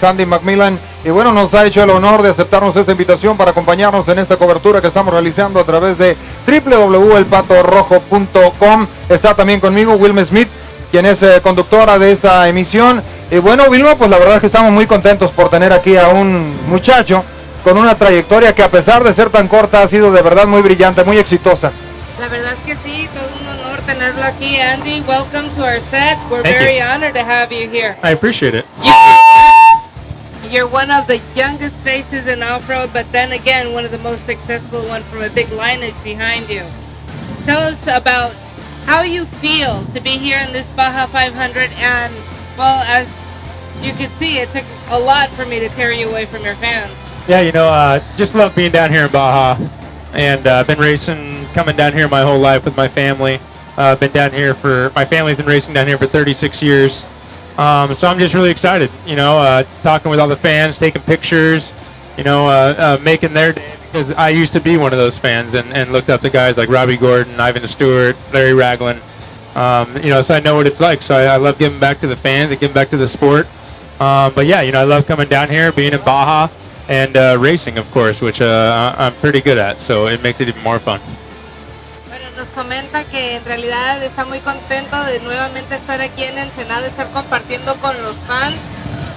Andy McMillan, y bueno, nos ha hecho el honor de aceptarnos esta invitación para acompañarnos en esta cobertura que estamos realizando a través de www.elpatorrojo.com. Está también conmigo Wilma Smith, quien es conductora de esta emisión. Y bueno, Wilma, pues la verdad es que estamos muy contentos por tener aquí a un muchacho con una trayectoria que, a pesar de ser tan corta, ha sido de verdad muy brillante, muy exitosa. La verdad es que sí, todo un honor tenerlo aquí. Andy, welcome to our set. We're Thank very you. honored to have you here. I appreciate it. You're one of the youngest faces in off-road, but then again, one of the most successful one from a big lineage behind you. Tell us about how you feel to be here in this Baja 500, and well, as you can see, it took a lot for me to tear you away from your fans. Yeah, just love being down here in Baja, and I've been racing, coming down here my whole life with my family. My family's been racing down here for 36 years. So I'm just really excited, talking with all the fans, taking pictures, making their day, because I used to be one of those fans and looked up to guys like Robbie Gordon, Ivan Stewart, Larry Ragland, so I know what it's like. So I love giving back to the fans and giving back to the sport. But yeah, I love coming down here, being in Baja, and racing, of course, which I'm pretty good at, so it makes it even more fun. Bueno, nos comenta que en realidad está muy contento de nuevamente estar aquí en Ensenada, estar compartiendo con los fans,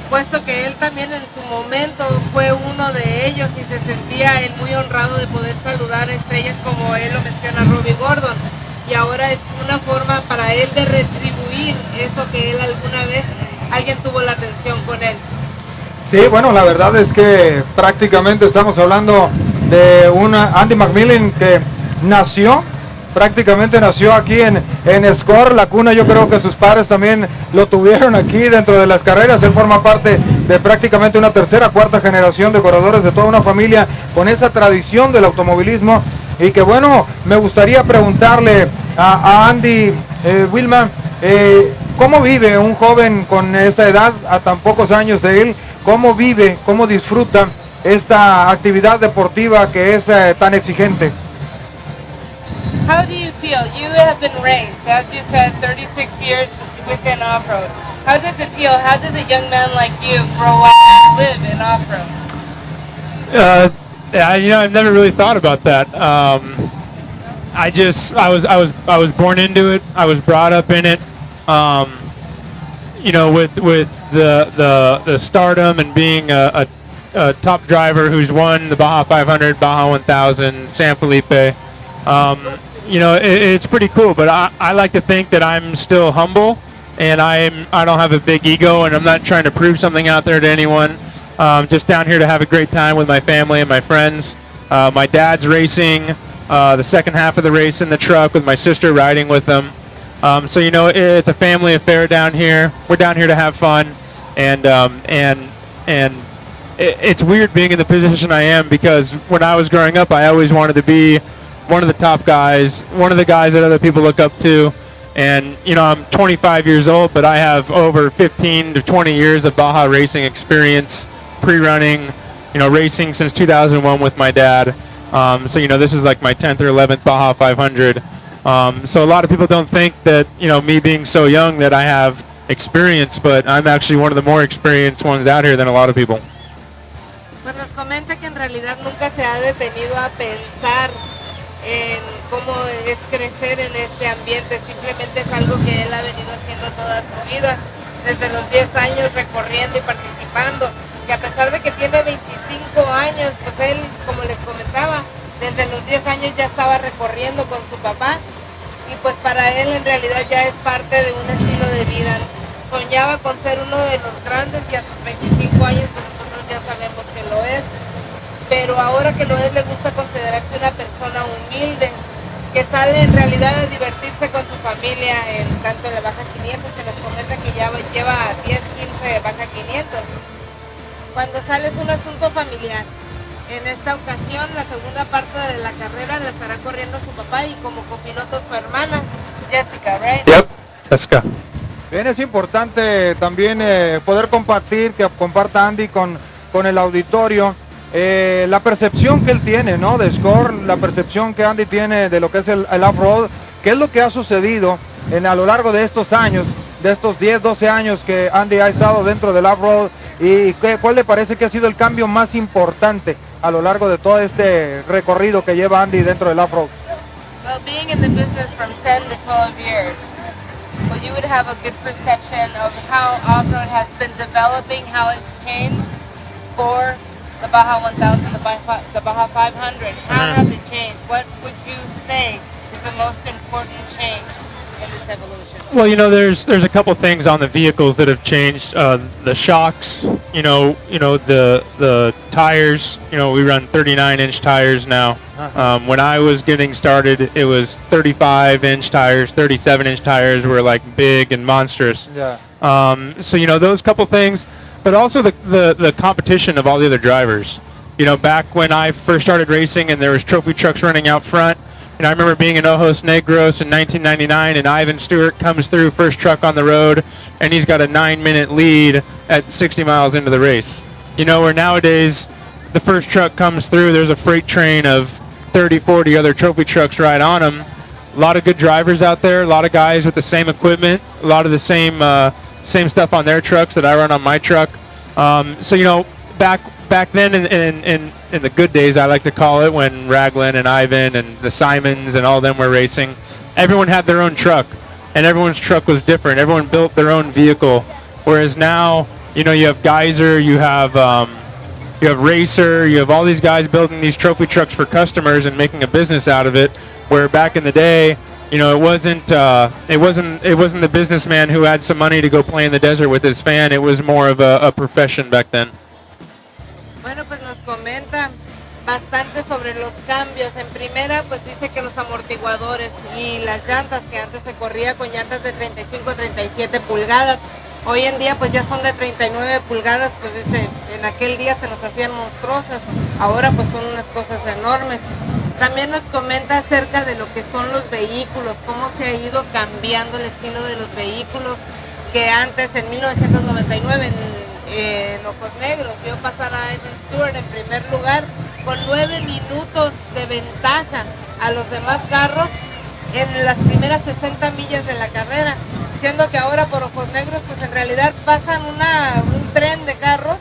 puesto que él también en su momento fue uno de ellos y se sentía él muy honrado de poder saludar a estrellas como él lo menciona, Robbie Gordon, y ahora es una forma para él de retribuir eso que él alguna vez alguien tuvo la atención con él. Sí, bueno, la verdad es que prácticamente estamos hablando de una Andy McMillan que prácticamente nació aquí en Score, la cuna. Yo creo que sus padres también lo tuvieron aquí dentro de las carreras. Él forma parte de prácticamente una tercera, cuarta generación de corredores, de toda una familia con esa tradición del automovilismo. Y que bueno, me gustaría preguntarle a Andy, Wilma, ¿cómo vive un joven con esa edad, a tan pocos años de él? ¿Cómo vive, cómo disfruta esta actividad deportiva que es tan exigente? How do you feel? You have been raised, as you said, 36 years within off-road. How does it feel? How does a young man like you grow up and live in off-road? I've never really thought about that. I was born into it. I was brought up in it. With the stardom and being a top driver who's won the Baja 500, Baja 1000, San Felipe. It's pretty cool, but I like to think that I'm still humble, and I don't have a big ego, and I'm not trying to prove something out there to anyone. Just down here to have a great time with my family and my friends. My dad's racing the second half of the race in the truck with my sister riding with them. So it's a family affair down here. We're down here to have fun, and it's weird being in the position I am, because when I was growing up, I always wanted to be one of the top guys, one of the guys that other people look up to. And I'm 25 years old, but I have over 15 to 20 years of Baja racing experience, pre-running, racing since 2001 with my dad. So this is like my 10th or 11th Baja 500. So a lot of people don't think that, me being so young that I have experience, but I'm actually one of the more experienced ones out here than a lot of people. Pues nos comenta que en realidad nunca se ha detenido a pensar en cómo es crecer en este ambiente, simplemente es algo que él ha venido haciendo toda su vida, desde los 10 años recorriendo y participando, que a pesar de que tiene 25 años, pues él, como les comentaba, desde los 10 años ya estaba recorriendo con su papá, y pues para él en realidad ya es parte de un estilo de vida. Soñaba con ser uno de los grandes, y a sus 25 años pues nosotros ya sabemos que lo es, pero ahora que lo es le gusta considerarse una persona humilde, que sale en realidad a divertirse con su familia, tanto en la Baja 500, que nos comenta que ya lleva 10, 15 Baja 500. Cuando sale es un asunto familiar. En esta ocasión, la segunda parte de la carrera la estará corriendo su papá y como copiloto su hermana, Jessica, right? Yep, Jessica. Bien, es importante también poder compartir, que comparta Andy con el auditorio, la percepción que él tiene, ¿no?, de Score, la percepción que Andy tiene de lo que es el off-road, qué es lo que ha sucedido a lo largo de estos años, de estos 10, 12 años que Andy ha estado dentro del off-road, ¿Y cuál le parece que ha sido el cambio más importante a lo largo de todo este recorrido que lleva Andy dentro del off-road? Well, being in the business from 10 to 12 years, well, you would have a good perception of how off-road has been developing, how it's changed. Score, the Baja 1000, the Baja 500. How has it changed? What would you say is the most important change in this evolution? Well, there's a couple things on the vehicles that have changed. The shocks, the tires. We run 39-inch tires now. When I was getting started, it was 35-inch tires, 37-inch tires were like big and monstrous. Yeah. So those couple things, but also the competition of all the other drivers. Back when I first started racing and there was trophy trucks running out front. I remember being in Ojos Negros in 1999, and Ivan Stewart comes through first truck on the road, and he's got a 9-minute lead at 60 miles into the race. Where nowadays the first truck comes through, there's a freight train of 30, 40 other trophy trucks right on them. A lot of good drivers out there, a lot of guys with the same equipment, a lot of the same stuff on their trucks that I run on my truck. So back then in the good days, I like to call it, when Raglan and Ivan and the Simons and all them were racing, everyone had their own truck, and everyone's truck was different. Everyone built their own vehicle. Whereas now, you have Geyser, you have Racer, you have all these guys building these trophy trucks for customers and making a business out of it. Where back in the day, it wasn't the businessman who had some money to go play in the desert with his fan. It was more of a profession back then. Bueno, pues nos comenta bastante sobre los cambios. En primera, pues dice que los amortiguadores y las llantas, que antes se corría con llantas de 35-37 pulgadas, hoy en día pues ya son de 39 pulgadas, pues dice, en aquel día se nos hacían monstruosas, ahora pues son unas cosas enormes. También nos comenta acerca de lo que son los vehículos, cómo se ha ido cambiando el estilo de los vehículos, que antes en 1999 en Ojos Negros vio pasar a Ivan Stewart en primer lugar con 9 minutos de ventaja a los demás carros en las primeras 60 millas de la carrera, siendo que ahora por Ojos Negros pues en realidad pasan un tren de carros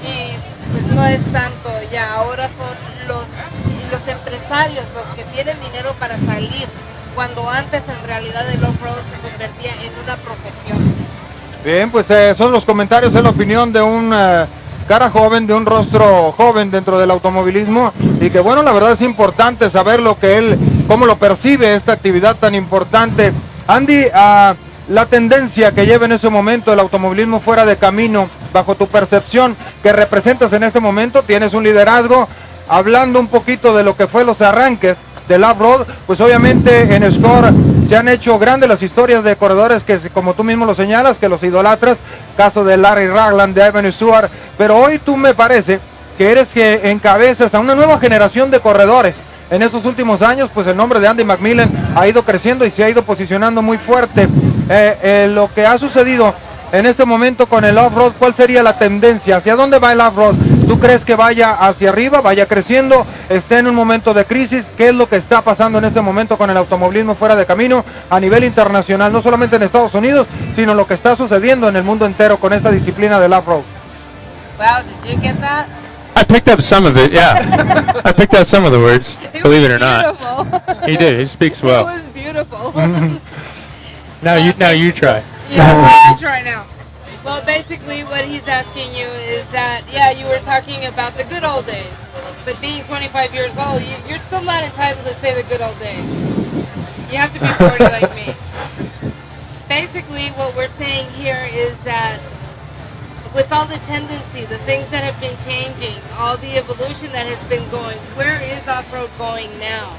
y pues no es tanto ya, ahora son los empresarios los que tienen dinero para salir, cuando antes en realidad el off-road se convertía en una profesión. Bien, pues son los comentarios, es la opinión de un cara joven, de un rostro joven dentro del automovilismo, y que bueno, la verdad es importante saber cómo lo percibe esta actividad tan importante. Andy, la tendencia que lleva en ese momento el automovilismo fuera de camino, bajo tu percepción que representas en este momento, tienes un liderazgo, hablando un poquito de lo que fue los arranques del off-road, pues obviamente en Score se han hecho grandes las historias de corredores que, como tú mismo lo señalas, que los idolatras, caso de Larry Ragland, de Ivan Stewart, pero hoy tú me parece que eres que encabezas a una nueva generación de corredores. En estos últimos años, pues el nombre de Andy McMillan ha ido creciendo y se ha ido posicionando muy fuerte. Lo que ha sucedido en este momento con el off-road, ¿cuál sería la tendencia? ¿Hacia dónde va el off-road? ¿Tú crees que vaya hacia arriba, vaya creciendo, esté en un momento de crisis? ¿Qué es lo que está pasando en este momento con el automovilismo fuera de camino a nivel internacional, no solamente en Estados Unidos, sino lo que está sucediendo en el mundo entero con esta disciplina del off-road? Wow, did you get that? I picked up some of it, yeah. I picked out some of the words, believe it or not. He did, he speaks well. It was beautiful. Now you try. Yeah, I'll try now. Well, basically what he's asking you is that, yeah, you were talking about the good old days, but being 25 years old, you're still not entitled to say the good old days. You have to be 40 like me. Basically what we're saying here is that with all the tendency, the things that have been changing, all the evolution that has been going, where is off-road going now?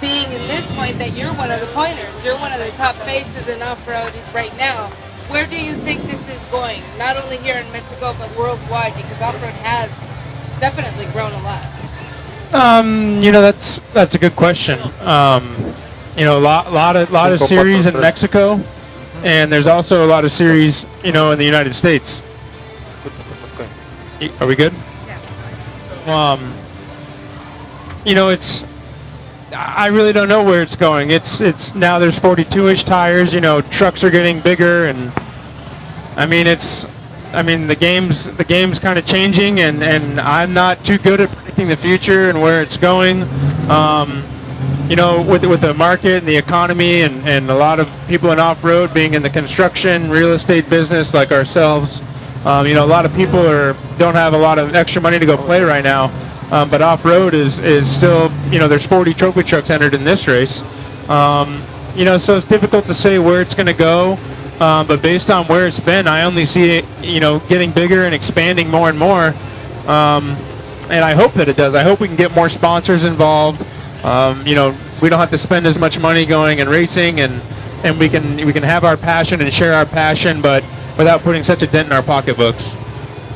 Seeing in this point that you're one of the pointers, you're one of the top faces in off-road right now, where do you think this is going? Not only here in Mexico, but worldwide, because off-road has definitely grown a lot. That's a good question. A lot of series in Mexico, and there's also a lot of series, in the United States. Are we good? Yeah. It's. I really don't know where it's going. It's now there's 42-inch tires. Trucks are getting bigger, and I mean I mean, the game's kind of changing, and I'm not too good at predicting the future and where it's going. You know, with the market and the economy and a lot of people in off-road being in the construction, real estate business like ourselves, you know, a lot of people don't have a lot of extra money to go play right now. But off-road is still, you know, there's 40 trophy trucks entered in this race. You know, so it's difficult to say where it's going to go. But based on where it's been, I only see it, you know, getting bigger and expanding more and more. And I hope that it does. I hope we can get more sponsors involved. You know, we don't have to spend as much money going and racing, and we can have our passion and share our passion, but without putting such a dent in our pocketbooks.